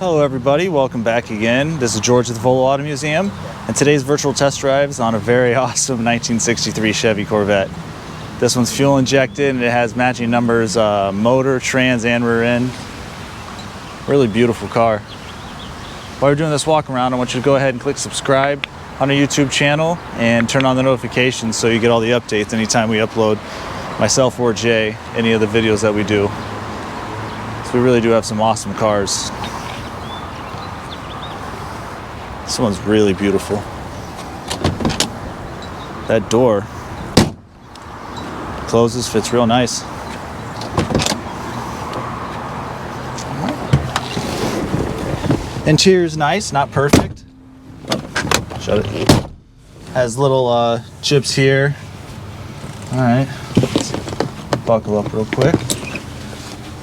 Hello everybody, welcome back again. This is George at the Volo Auto Museum, and today's virtual test drive is on a very awesome 1963 Chevy Corvette. This one's fuel injected and it has matching numbers, motor, trans, and rear end. Really beautiful car. While you're doing this walk around, I want you to go ahead and click subscribe on our YouTube channel and turn on the notifications so you get all the updates anytime we upload, myself or Jay, any of the videos that we do. So we really do have some awesome cars. This one's really beautiful. That door closes, fits real nice. Interior's nice, not perfect. Shut it. Has little chips here. All right, let's buckle up real quick.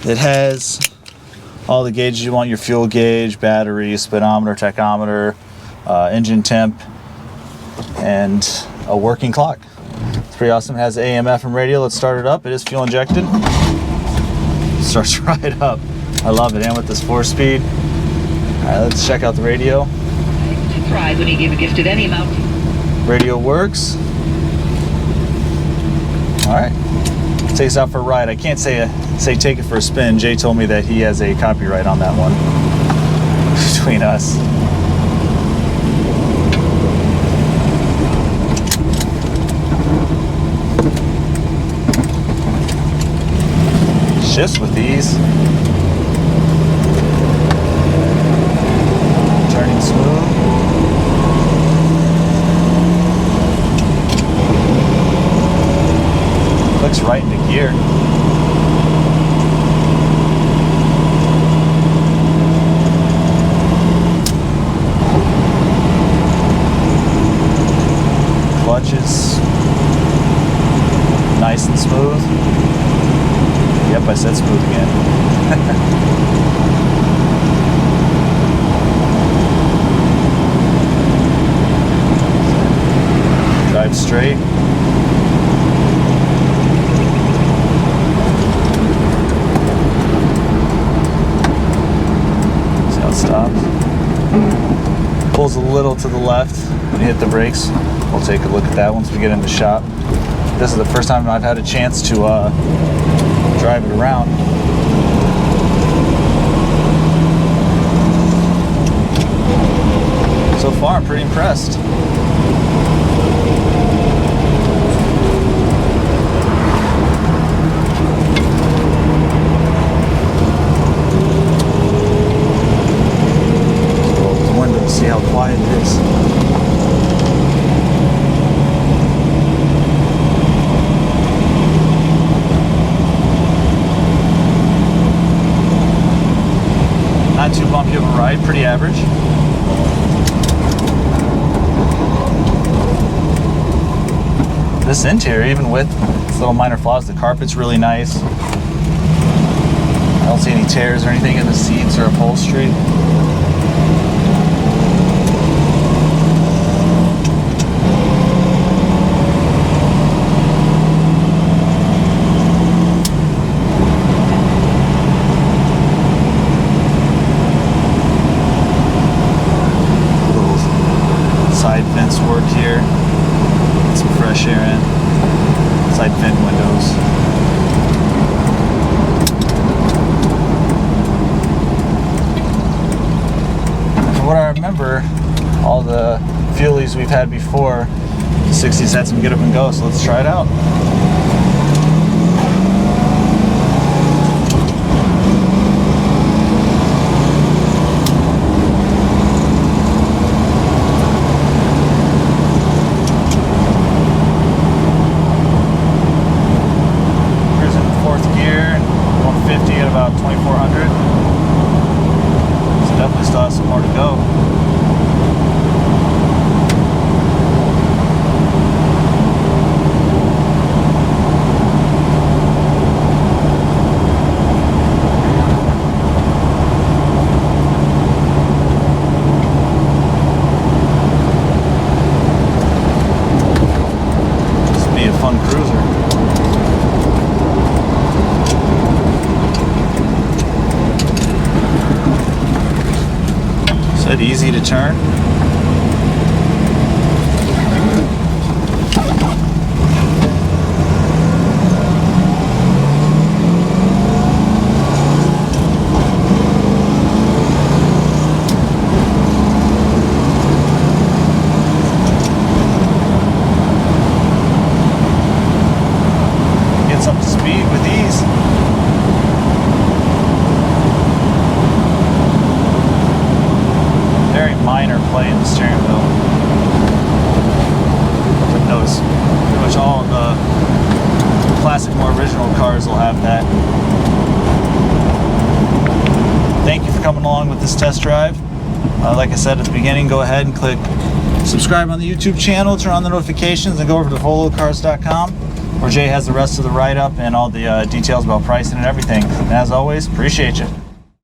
It has all the gauges you want: your fuel gauge, battery, speedometer, tachometer, engine temp, and a working clock. It's pretty awesome. It has AM, FM radio. Let's start it up. It is fuel injected. Starts right up. I love it. And with this 4-speed. All right, let's check out the radio. Try when you give a gift at any amount. Radio works. All right. Takes out for a ride. I can't say take it for a spin. Jay told me that he has a copyright on that one between us. Shifts with these. Turning smooth. Clicks right into gear. Clutches nice and smooth. Yep, I said smooth again. Drive straight. See how it stops. Pulls a little to the left when you hit the brakes. We'll take a look at that once we get in the shop. This is the first time I've had a chance to drive it around. So far, I'm pretty impressed. Let's roll up the window to see how quiet it is. Not too bumpy of a ride, pretty average. This interior, even with its little minor flaws, the carpet's really nice. I don't see any tears or anything in the seats or upholstery. Side vents work here. Get some fresh air in. Side vent windows. From what I remember, all the fuelies we've had before, the 60s had some get up and go, so let's try it out. About 2400. So definitely still has some more to go. said, easy to turn. Gets up to speed with ease. Very minor play in the steering wheel. But notice pretty much all of the classic, more original cars will have that. Thank you for coming along with this test drive. Like I said at the beginning, go ahead and click subscribe on the YouTube channel, turn on the notifications, and go over to volocars.com, where Jay has the rest of the write-up and all the details about pricing and everything. And as always, appreciate you.